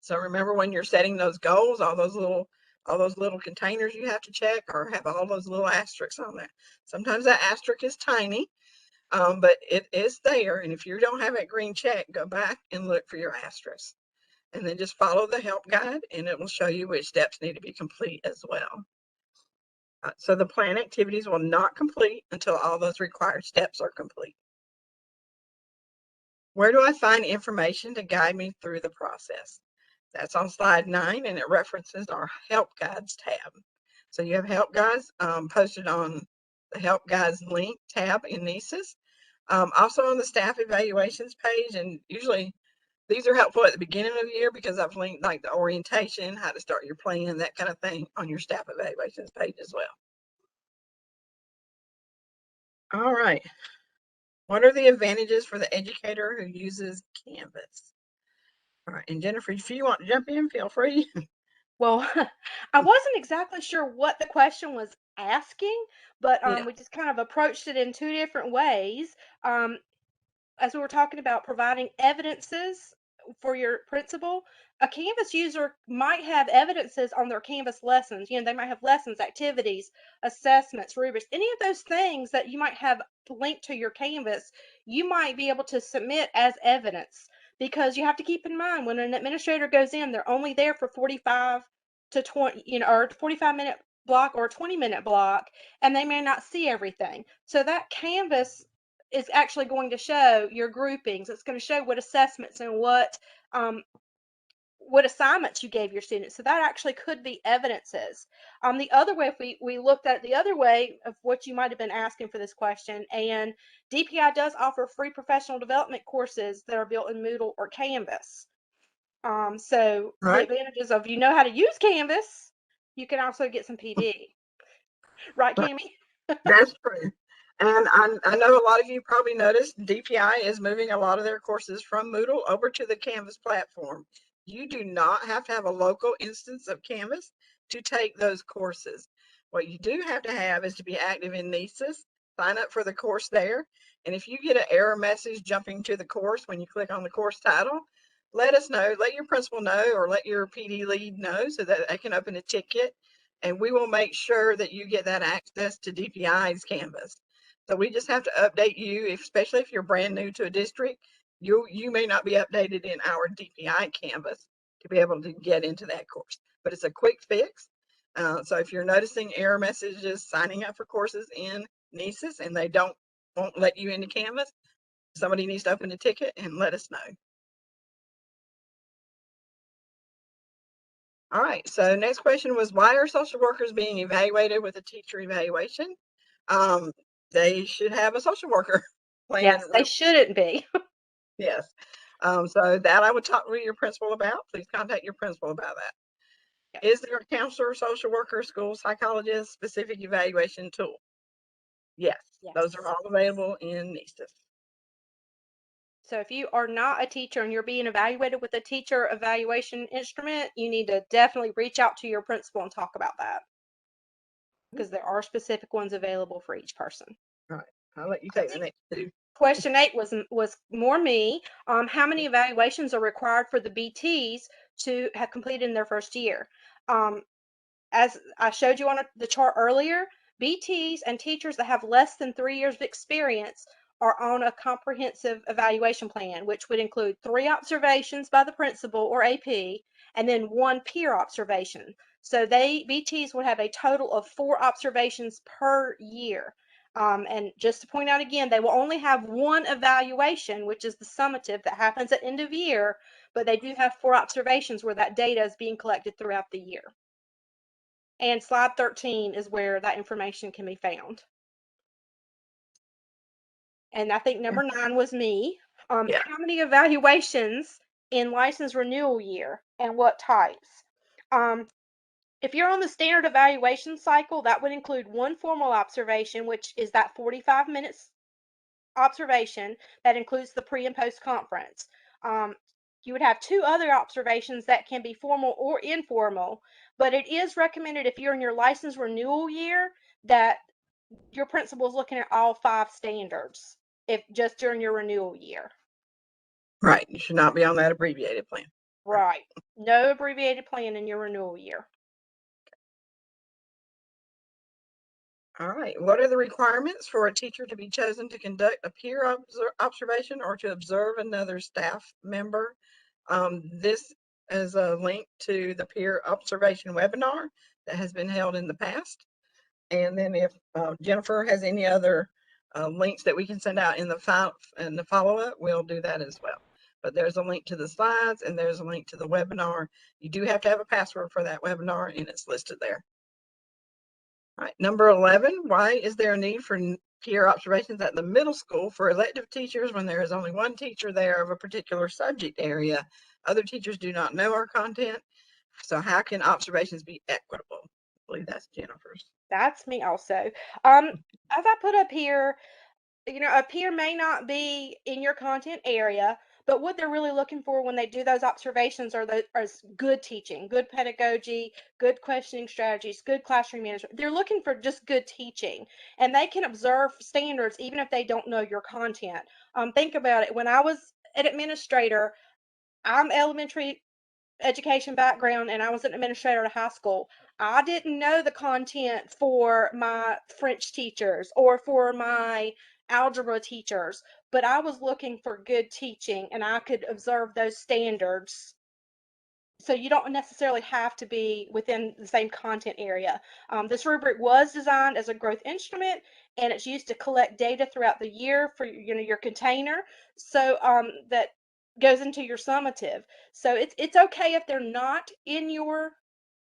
So remember, when you're setting those goals, all those little containers you have to check or have all those little asterisks on there. Sometimes that asterisk is tiny, but it is there. And if you don't have a green check, go back and look for your asterisk. And then just follow the help guide, and it will show you which steps need to be complete as well. So the plan activities will not complete until all those required steps are complete. Where do I find information to guide me through the process? That's on slide 9, and it references our Help Guides tab. So you have Help Guides posted on the Help Guides link tab in NCEES. Also on the Staff Evaluations page, and usually these are helpful at the beginning of the year because I've linked like the orientation, how to start your plan, that kind of thing on your Staff Evaluations page as well. All right. What are the advantages for the educator who uses Canvas? All right, and Jennifer, if you want to jump in, feel free. Well, I wasn't exactly sure what the question was asking, but Yeah. we just kind of approached it in 2 different ways. As we were talking about providing evidences for your principal, a Canvas user might have evidences on their Canvas lessons. You know, they might have lessons, activities, assessments, rubrics, any of those things that you might have linked to your Canvas, you might be able to submit as evidence, because you have to keep in mind when an administrator goes in, they're only there for 45 to 20, you know, or 45-minute block or a 20-minute block, and they may not see everything. So that Canvas is actually going to show your groupings. It's going to show what assessments and what assignments you gave your students. So that actually could be evidences. The other way, if we looked at it the other way of what you might have been asking for this question, and DPI does offer free professional development courses that are built in Moodle or Canvas. So the Right. advantages of, you know how to use Canvas, you can also get some PD. Right, Right. Cammie? That's true. And I know a lot of you probably noticed DPI is moving a lot of their courses from Moodle over to the Canvas platform. You do not have to have a local instance of Canvas to take those courses. What you do have to have is to be active in NCEES, sign up for the course there. And if you get an error message jumping to the course when you click on the course title, let us know, let your principal know, or let your PD lead know so that they can open a ticket, and we will make sure that you get that access to DPI's Canvas. So we just have to update you, especially if you're brand new to a district. You may not be updated in our DPI Canvas to be able to get into that course, but it's a quick fix. So if you're noticing error messages signing up for courses in NCEES and they won't let you into Canvas, somebody needs to open a ticket and let us know. All right, so next question was, why are social workers being evaluated with a teacher evaluation? They should have a social worker plan. Yes, they shouldn't be. Yes. So that I would talk with your principal about. Please contact your principal about that. Yes. Is there a counselor, social worker, school psychologist specific evaluation tool? Yes, those are all available in NCEES. So if you are not a teacher and you're being evaluated with a teacher evaluation instrument, you need to definitely reach out to your principal and talk about that, because there are specific ones available for each person. All right, I'll let you take the next two. Question 8 was more me. How many evaluations are required for the BTs to have completed in their first year? As I showed you on the chart earlier, BTs and teachers that have less than 3 years of experience are on a comprehensive evaluation plan, which would include 3 observations by the principal or AP, and then 1 peer observation. So BTs would have a total of 4 observations per year. And just to point out again, they will only have 1 evaluation, which is the summative that happens at end of year, but they do have 4 observations where that data is being collected throughout the year. And slide 13 is where that information can be found. And I think number 9 was me. How many evaluations in license renewal year and what types? If you're on the standard evaluation cycle, that would include 1 formal observation, which is that 45 minutes observation that includes the pre and post conference. You would have 2 other observations that can be formal or informal, but it is recommended if you're in your license renewal year that your principal is looking at all 5 standards if just during your renewal year. Right, you should not be on that abbreviated plan. Right. No abbreviated plan in your renewal year. All right, what are the requirements for a teacher to be chosen to conduct a peer observation or to observe another staff member? This is a link to the peer observation webinar that has been held in the past. And then if Jennifer has any other links that we can send out in the follow-up, we'll do that as well. But there's a link to the slides and there's a link to the webinar. You do have to have a password for that webinar and it's listed there. All right, number 11, why is there a need for peer observations at the middle school for elective teachers when there is only 1 teacher there of a particular subject area? Other teachers do not know our content. So how can observations be equitable? I believe that's Jennifer's. That's me also. As I put up here, a peer may not be in your content area, but what they're really looking for when they do those observations are good teaching, good pedagogy, good questioning strategies, good classroom management. They're looking for just good teaching, and they can observe standards even if they don't know your content. Think about it. When I was an administrator, I'm elementary education background and I was an administrator at a high school. I didn't know the content for my French teachers or for my algebra teachers, but I was looking for good teaching and I could observe those standards. So you don't necessarily have to be within the same content area. This rubric was designed as a growth instrument and it's used to collect data throughout the year for your container. So that goes into your summative. So it's okay if they're not in your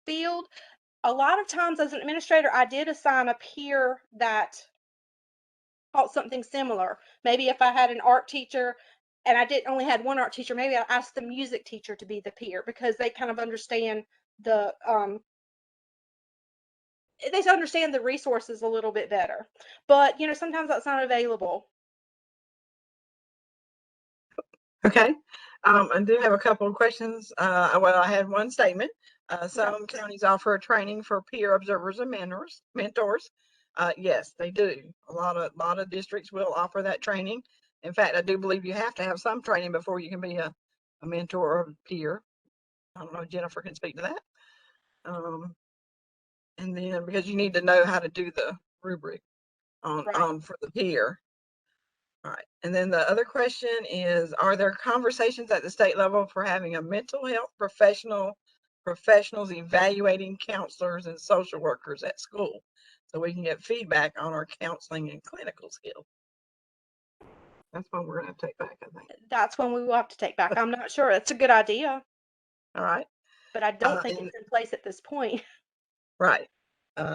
field. A lot of times as an administrator, I did assign a peer that taught something similar. Maybe if I had an art teacher and I didn't only had 1 art teacher, maybe I asked the music teacher to be the peer because they kind of understand the resources a little bit better. But sometimes that's not available. Okay. I do have a couple of questions. Well, I had one statement. Some counties offer a training for peer observers and mentors. Yes, they do. A lot of districts will offer that training. In fact, I do believe you have to have some training before you can be a mentor or a peer. I don't know if Jennifer can speak to that. And then because you need to know how to do the rubric for the peer. All right. And then the other question is, are there conversations at the state level for having a mental health professionals evaluating counselors and social workers at school so we can get feedback on our counseling and clinical skills? That's one we're going to take back, I think. That's one we will have to take back. I'm not sure. It's a good idea. All right. but I don't think And it's in place at this point. right.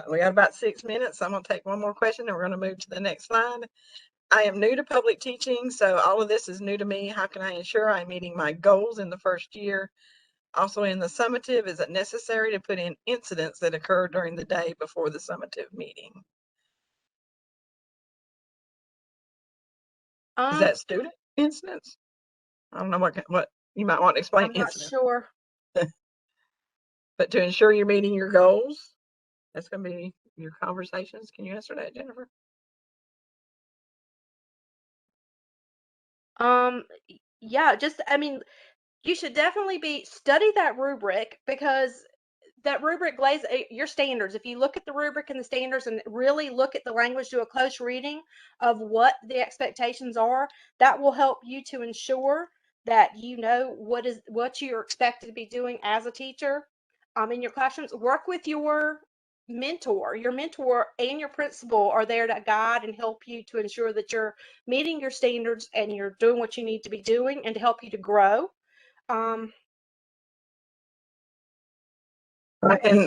We got about 6 minutes. I'm going to take one more question and we're going to move to the next slide. I am new to public teaching, so all of this is new to me. How can I ensure I'm meeting my goals in the first year? Also in the summative, is it necessary to put in incidents that occur during the day before the summative meeting? Is that student incidents? I don't know what you might want to explain. I'm not incidents. sure. But to ensure you're meeting your goals, that's going to be your conversations. Can you answer that, Jennifer? Yeah, just, I mean, you should definitely study that rubric, because that rubric lays your standards. If you look at the rubric and the standards and really look at the language, do a close reading of what the expectations are, that will help you to ensure that you know what you're expected to be doing as a teacher in your classrooms. Work with your mentor. Your mentor and your principal are there to guide and help you to ensure that you're meeting your standards and you're doing what you need to be doing, and to help you to grow. And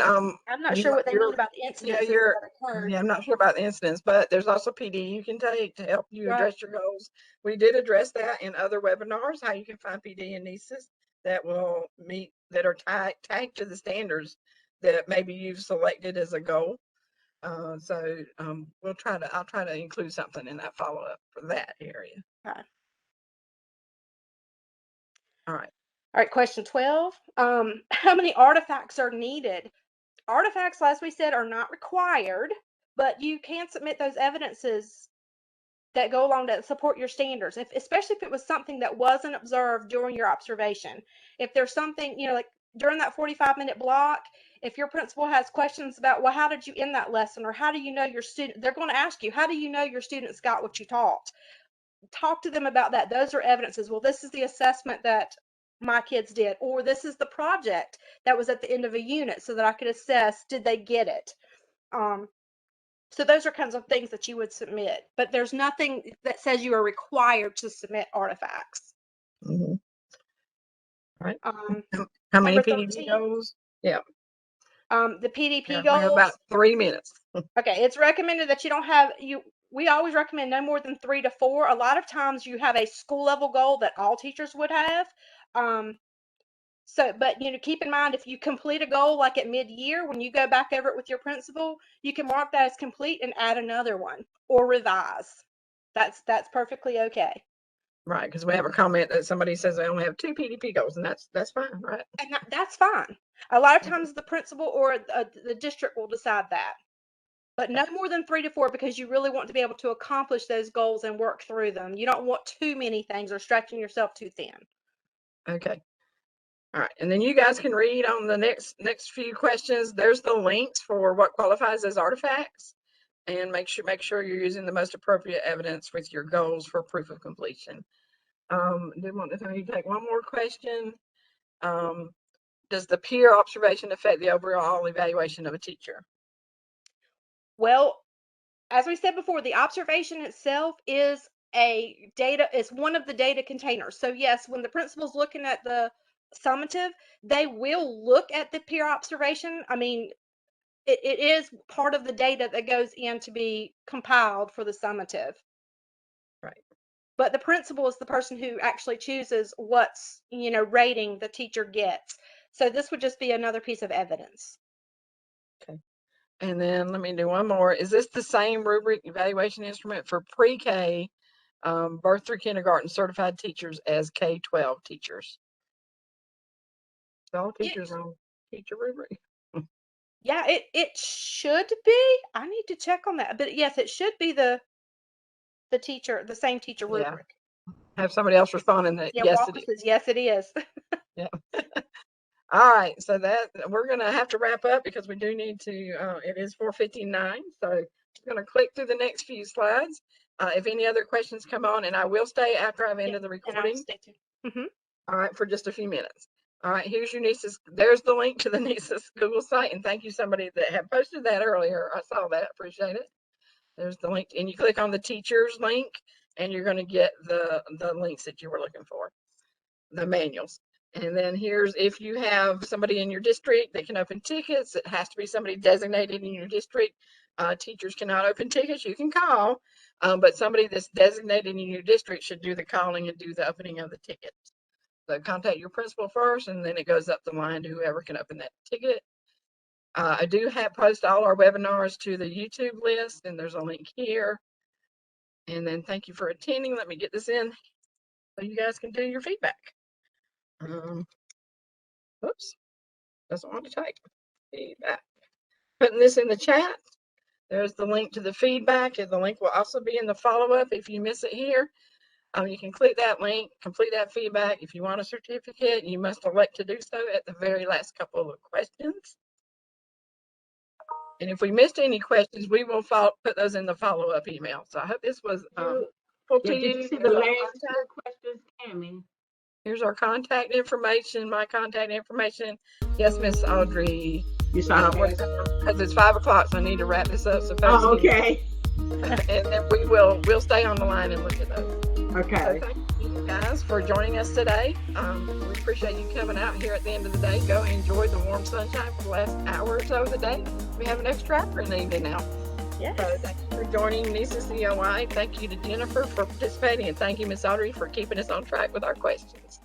I'm not sure what they mean about the incidents that occurred. I'm not sure about the incidents, but there's also PD you can take to help you Right. address your goals. We did address that in other webinars, how you can find PD and NCEES that will meet, that are tagged to the standards that maybe you've selected as a goal. So I'll try to include something in that follow-up for that area. Okay. All right. All right, question 12. How many artifacts are needed? Artifacts, as we said, are not required, but you can submit those evidences that go along to support your standards, especially if it was something that wasn't observed during your observation. If there's something, like during that 45-minute block, if your principal has questions about, well, how did you end that lesson? Or how do you know your student, they're going to ask you, how do you know your students got what you taught? Talk to them about that. Those are evidences. Well, this is the assessment that my kids did, or this is the project that was at the end of a unit, so that I could assess, did they get it? So those are kinds of things that you would submit, but there's nothing that says you are required to submit artifacts. Mm-hmm. Right. How many PDP goals? Yeah. The PDP We goals. have about 3 minutes. Okay, it's recommended that you don't have we always recommend no more than 3 to 4. A lot of times you have a school level goal that all teachers would have. But keep in mind, if you complete a goal like at mid-year, when you go back over it with your principal, you can mark that as complete and add another one or revise. That's perfectly okay. Right, because we have a comment that somebody says they only have 2 PDP goals, and that's fine, right? And that's fine. A lot of times the principal or the district will decide that. But no more than 3 to 4, because you really want to be able to accomplish those goals and work through them. You don't want too many things or stretching yourself too thin. Okay. All right, and then you guys can read on the next few questions. There's the links for what qualifies as artifacts, and make sure you're using the most appropriate evidence with your goals for proof of completion. Did want to take one more question. Does the peer observation affect the overall evaluation of a teacher? Well, as we said before, the observation itself is one of the data containers. So yes, when the principal's looking at the summative, they will look at the peer observation. I mean, it is part of the data that goes in to be compiled for the summative. Right. But the principal is the person who actually chooses what's, rating the teacher gets. So this would just be another piece of evidence. Okay. And then let me do one more. Is this the same rubric evaluation instrument for pre-K, birth through kindergarten certified teachers as K-12 teachers? All teachers on teacher rubric. Yeah, it should be. I need to check on that. But yes, it should be the same teacher rubric. Have somebody else respond in that. Yeah, Yes, Walker it is. says yes, it is. Yeah. All right, so that we're gonna have to wrap up because we do need to. It is 4:59, so I'm gonna click through the next few slides. If any other questions come on, and I will stay after I've ended the recording. Stay tuned. All right, for just a few minutes. All right, here's your NCEES. There's the link to the NCEES Google site, and thank you somebody that had posted that earlier. I saw that. Appreciate it. There's the link, and you click on the teachers link, and you're going to get the links that you were looking for, the manuals. And then here's if you have somebody in your district that can open tickets, it has to be somebody designated in your district. Teachers cannot open tickets. You can call, but somebody that's designated in your district should do the calling and do the opening of the tickets. So contact your principal first, and then it goes up the line to whoever can open that ticket. I do have post all our webinars to the YouTube list, and there's a link here. And then thank you for attending. Let me get this in so you guys can do your feedback. Oops, doesn't want to type feedback. Putting this in the chat. There's the link to the feedback, and the link will also be in the follow-up if you miss it here. You can click that link, complete that feedback. If you want a certificate, you must elect to do so at the very last couple of questions. And if we missed any questions, we will put those in the follow-up email. So I hope this was helpful to you. Did you see the last two questions, Tammy? Here's our contact information, my contact information. Yes, Miss Audrey. You saw because it's 5 o'clock, so I need to wrap this up. So oh, okay. And then we'll stay on the line and look at those. Okay. So thank you guys for joining us today. We appreciate you coming out here at the end of the day. Go enjoy the warm sunshine for the last hour or so of the day. We have an extra hour in the evening now. Yes. So thank you for joining NCEES EOY. Thank you to Jennifer for participating, and thank you, Miss Audrey, for keeping us on track with our questions.